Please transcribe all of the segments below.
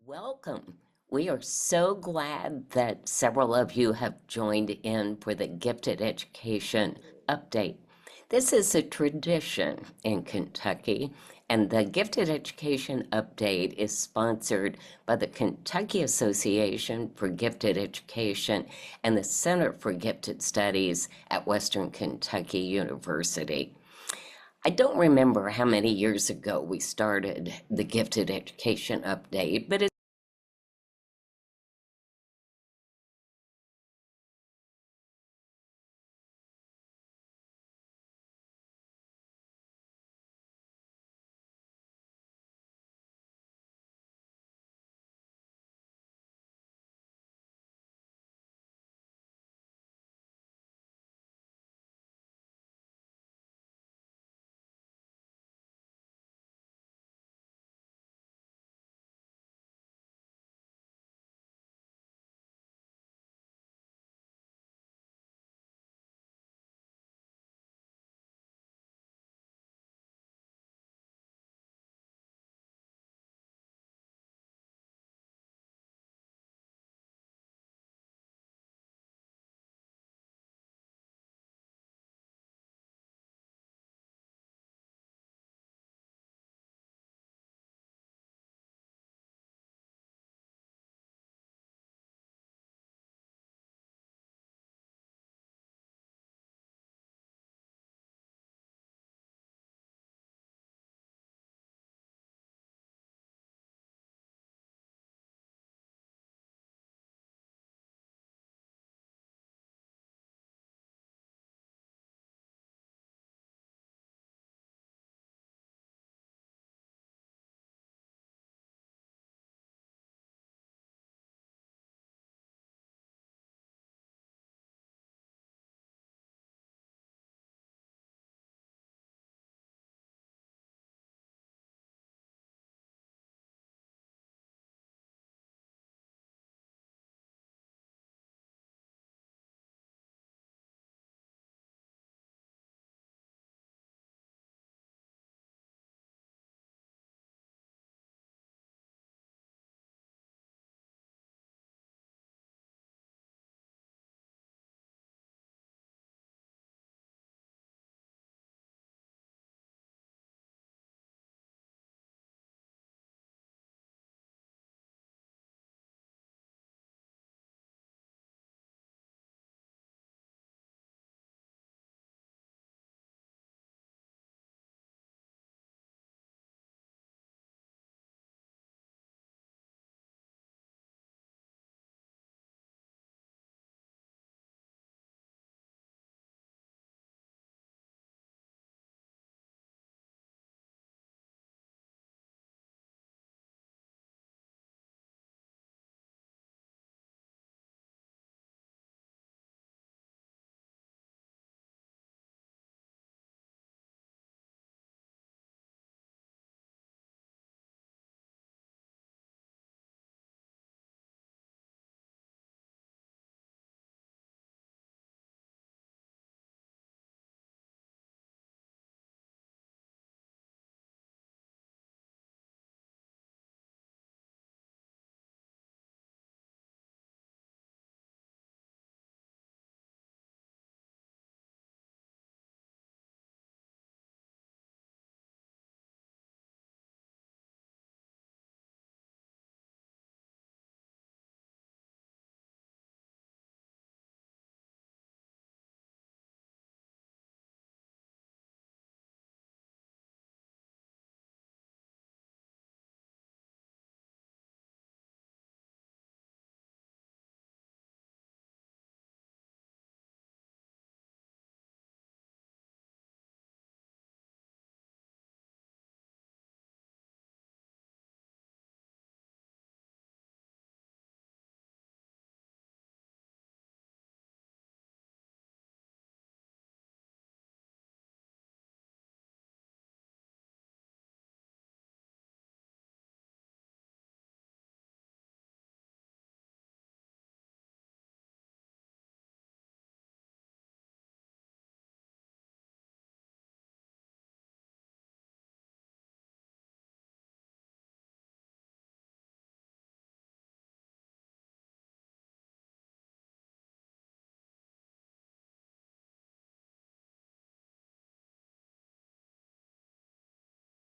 Welcome. We are so glad that several of you have joined in for the Gifted Education Update. This is a tradition in Kentucky, and the Gifted Education Update is sponsored by the Kentucky Association for Gifted Education and the Center for Gifted Studies at Western Kentucky University. I don't remember how many years ago we started the Gifted Education Update, but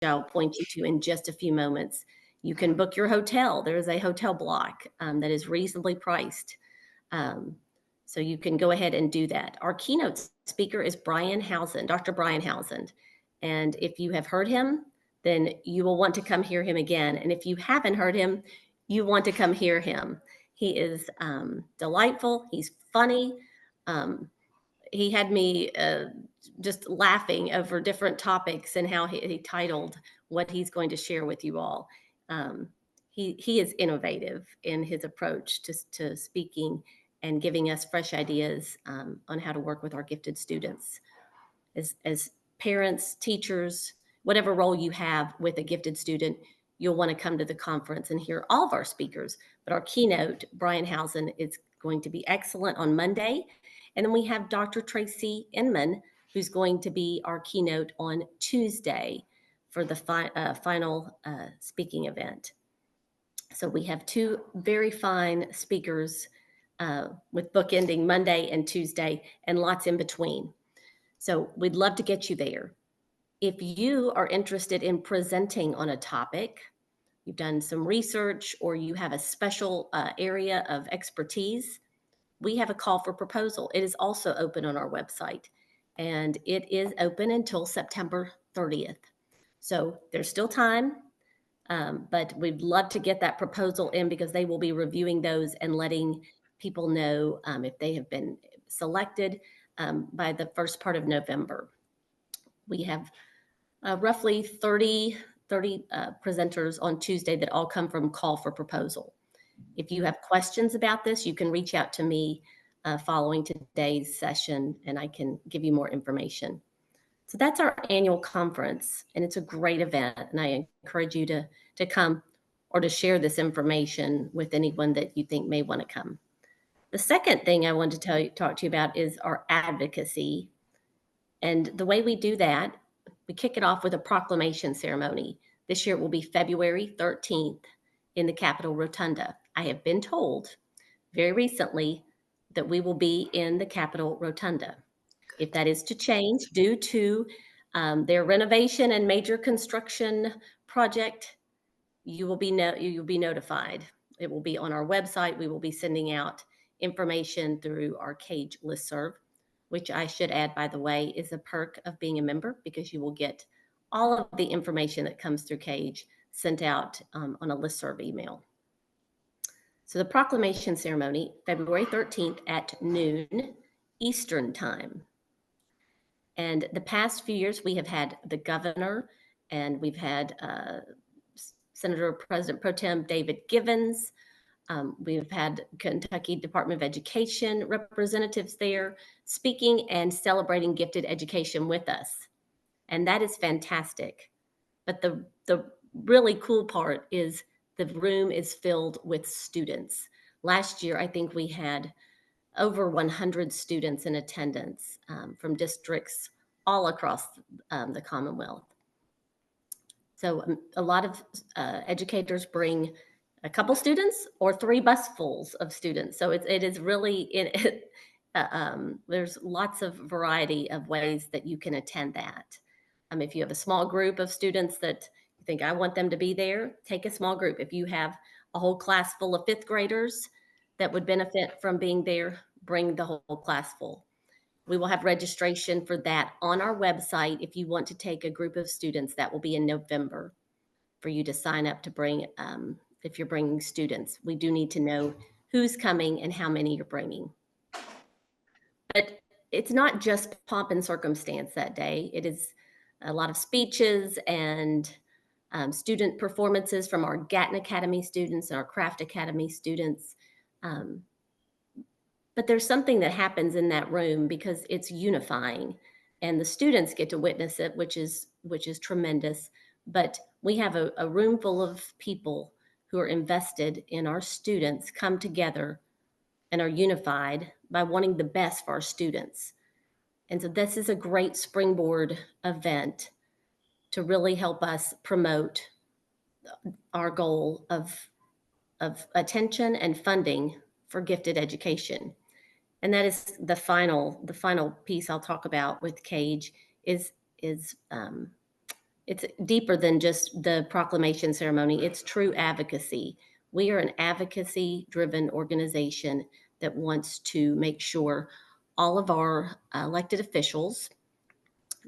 I'll point you to in just a few moments. You can book your hotel. There is a hotel block that is reasonably priced. Um, so you can go ahead and do that. Our keynote speaker is Brian Housen, Dr. Brian Housen. And if you have heard him, then you will want to come hear him again. And if you haven't heard him, you want to come hear him. He is delightful. He's funny. Um, he had me just laughing over different topics and how he titled what he's going to share with you all. Um, he is innovative in his approach to speaking and giving us fresh ideas on how to work with our gifted students. As parents, teachers, whatever role you have with a gifted student, you'll want to come to the conference and hear all of our speakers. But our keynote, Brian Housen, is going to be excellent on Monday. And then we have Dr. Tracy Inman, who's going to be our keynote on Tuesday for the final speaking event. So we have two very fine speakers with bookending Monday and Tuesday and lots in between. So we'd love to get you there. If you are interested in presenting on a topic, you've done some research, or you have a special area of expertise, we have a call for proposal. It is also open on our website, and it is open until September 30th. So there's still time, but we'd love to get that proposal in because they will be reviewing those and letting people know if they have been selected by the first part of November. We have roughly 30 presenters on Tuesday that all come from Call for Proposal. If you have questions about this, you can reach out to me following today's session, and I can give you more information. So that's our annual conference, and it's a great event, and I encourage you to come or to share this information with anyone that you think may want to come. The second thing I want to talk to you about is our advocacy. And the way we do that, we kick it off with a proclamation ceremony. This year it will be February 13th in the Capitol Rotunda. I have been told very recently that we will be in the Capitol Rotunda. If that is to change due to their renovation and major construction project, you will be notified. It will be on our website. We will be sending out information through our CAGE listserv, which I should add, by the way, is a perk of being a member because you will get all of the information that comes through CAGE sent out on a listserv email. So the proclamation ceremony, February 13th at noon Eastern time. And the past few years, we have had the governor, and we've had Senator President Pro Tem David Givens. We've had Kentucky Department of Education representatives there speaking and celebrating gifted education with us. And that is fantastic. But the really cool part is the room is filled with students. Last year, I think we had over 100 students in attendance from districts all across the Commonwealth. So a lot of educators bring a couple students or 3 busfuls of students. So it is really, there's lots of variety of ways that you can attend that. If you have a small group of students that you think, I want them to be there, take a small group. If you have a whole class full of 5th graders that would benefit from being there, bring the whole class full. We will have registration for that on our website. If you want to take a group of students, that will be in November for you to sign up to bring, if you're bringing students. We do need to know who's coming and how many you're bringing. But it's not just pomp and circumstance that day. It is a lot of speeches and student performances from our Gatton Academy students and our Craft Academy students. But there's something that happens in that room because it's unifying, and the students get to witness it, which is tremendous. But we have a room full of people who are invested in our students come together and are unified by wanting the best for our students. And so this is a great springboard event to really help us promote our goal of attention and funding for gifted education. And that is the final piece I'll talk about with CAGE is it's deeper than just the proclamation ceremony. It's true advocacy. We are an advocacy driven organization that wants to make sure all of our elected officials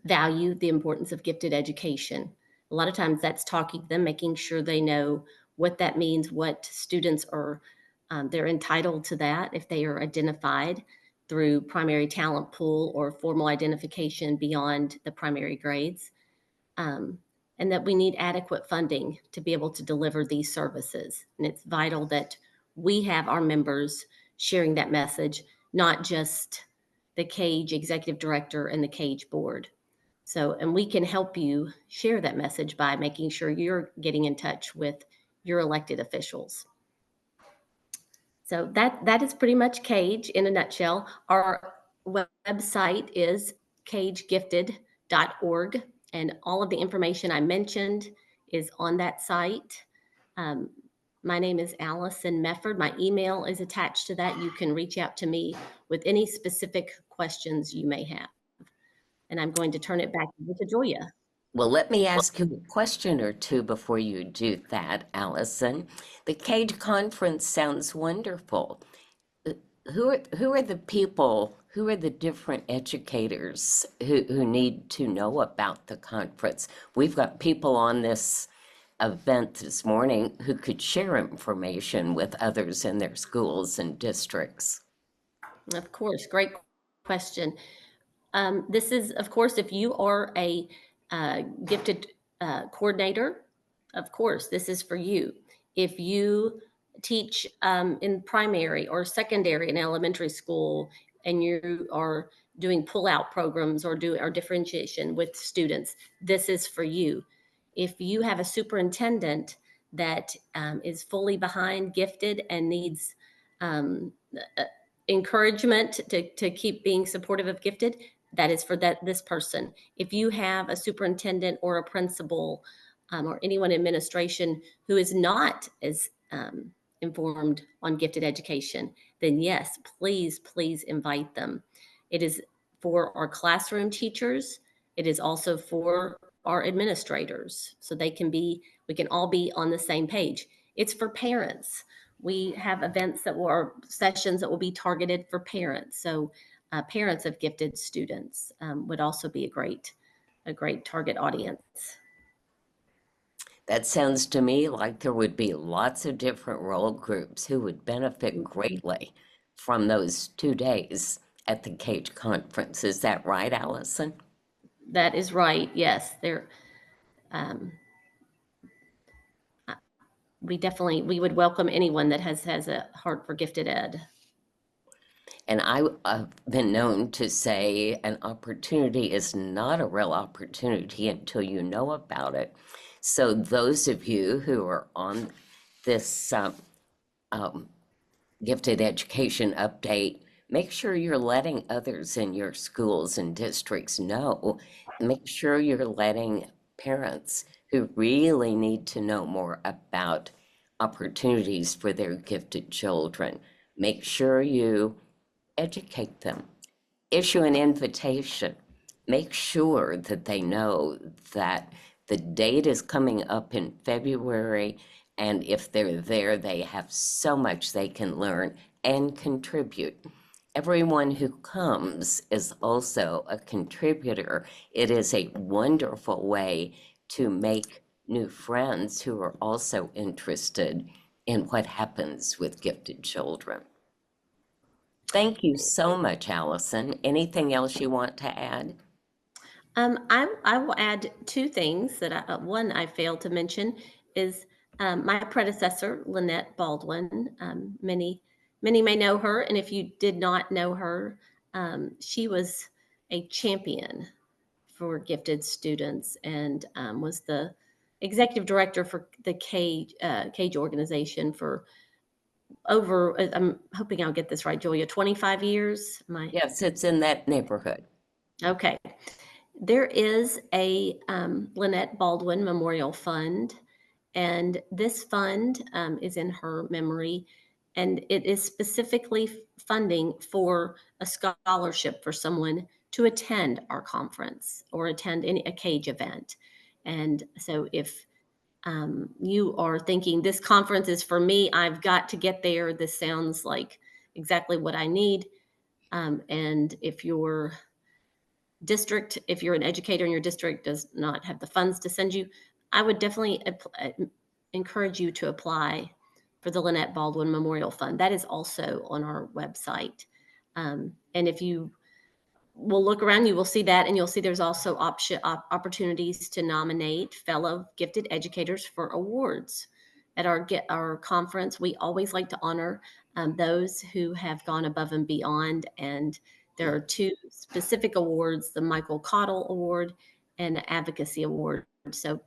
value the importance of gifted education. A lot of times that's talking to them, making sure they know what that means, what students are, they're entitled to that if they are identified through primary talent pool or formal identification beyond the primary grades. Um, and that we need adequate funding to be able to deliver these services. And it's vital that we have our members sharing that message, not just the CAGE executive director and the CAGE board. So, and we can help you share that message by making sure you're getting in touch with your elected officials. So that is pretty much CAGE in a nutshell. Our website is cagegifted.org, and all of the information I mentioned is on that site. Um, my name is Allison Mefford. My email is attached to that. You can reach out to me with any specific questions you may have. And I'm going to turn it back over to Julia. Well, let me ask you a question or two before you do that, Allison. The CAGE conference sounds wonderful. Uh, who are the people, who are the different educators who need to know about the conference? We've got people on this event this morning who could share information with others in their schools and districts. Of course, great question. This is, of course, if you are a gifted coordinator, of course, this is for you. If you teach in primary or secondary and elementary school, and you are doing pull-out programs or differentiation with students, this is for you. If you have a superintendent that is fully behind gifted and needs um, encouragement to keep being supportive of gifted, that is for this person. If you have a superintendent or a principal or anyone in administration who is not as informed on gifted education, then yes, please invite them. It is for our classroom teachers. It is also for our administrators, so we can all be on the same page. It's for parents. We have events or sessions that will be targeted for parents. So parents of gifted students would also be a great target audience. That sounds to me like there would be lots of different role groups who would benefit greatly from those 2 days at the CAGE conference. Is that right, Allison? That is right. Yes, we would welcome anyone that has a heart for gifted ed. And I've been known to say an opportunity is not a real opportunity until you know about it. So those of you who are on this gifted education update, make sure you're letting others in your schools and districts know. Make sure you're letting parents who really need to know more about opportunities for their gifted children. Make sure you educate them. Issue an invitation. Make sure that they know that the date is coming up in February, and if they're there, they have so much they can learn and contribute. Everyone who comes is also a contributor. It is a wonderful way to make new friends who are also interested in what happens with gifted children. Thank you so much, Allison. Anything else you want to add? I will add two things that one I failed to mention is my predecessor, Lynette Baldwin. Many may know her, and if you did not know her, she was a champion for gifted students and was the executive director for the CAGE organization for over, I'm hoping I'll get this right, Julia, 25 years? Yes, it's in that neighborhood. Okay. There is a Lynette Baldwin Memorial Fund, and this fund is in her memory, and it is specifically funding for a scholarship for someone to attend our conference or attend a CAGE event. And so if you are thinking this conference is for me, I've got to get there, this sounds like exactly what I need. And if your district, if you're an educator in your district does not have the funds to send you, I would definitely encourage you to apply for the Lynette Baldwin Memorial Fund. That is also on our website. And if you will look around, you will see that, and you'll see there's also opportunities to nominate fellow gifted educators for awards. At our conference, we always like to honor those who have gone above and beyond, and there are two specific awards, the Michael Cottle Award and the Advocacy Award. So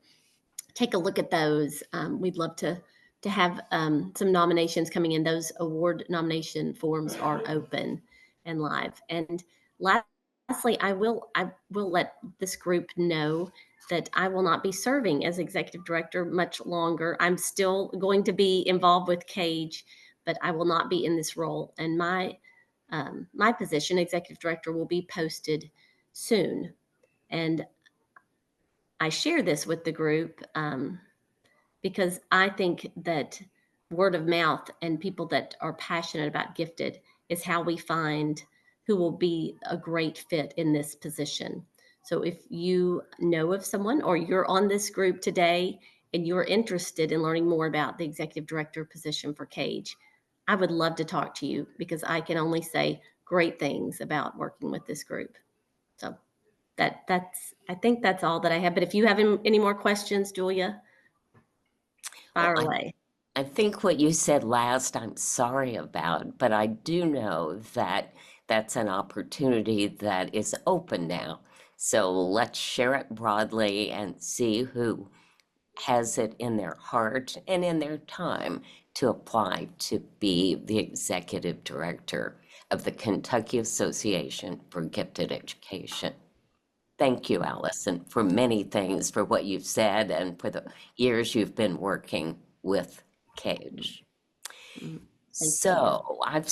take a look at those. We'd love to have some nominations coming in. Those award nomination forms are open and live. And lastly, I will let this group know that I will not be serving as executive director much longer. I'm still going to be involved with CAGE, but I will not be in this role. And my position, executive director, will be posted soon. And I share this with the group because I think that word of mouth and people that are passionate about gifted is how we find who will be a great fit in this position. So if you know of someone or you're on this group today and you're interested in learning more about the executive director position for CAGE, I would love to talk to you because I can only say great things about working with this group. So I think that's all that I have. But if you have any more questions, Julia, fire Well, away. I think what you said last, I'm sorry about, but I do know that that's an opportunity that is open now. So let's share it broadly and see who has it in their heart and in their time to apply to be the executive director of the Kentucky Association for Gifted Education. Thank you, Allison, for many things, for what you've said and for the years you've been working with CAGE. Thank you. So I've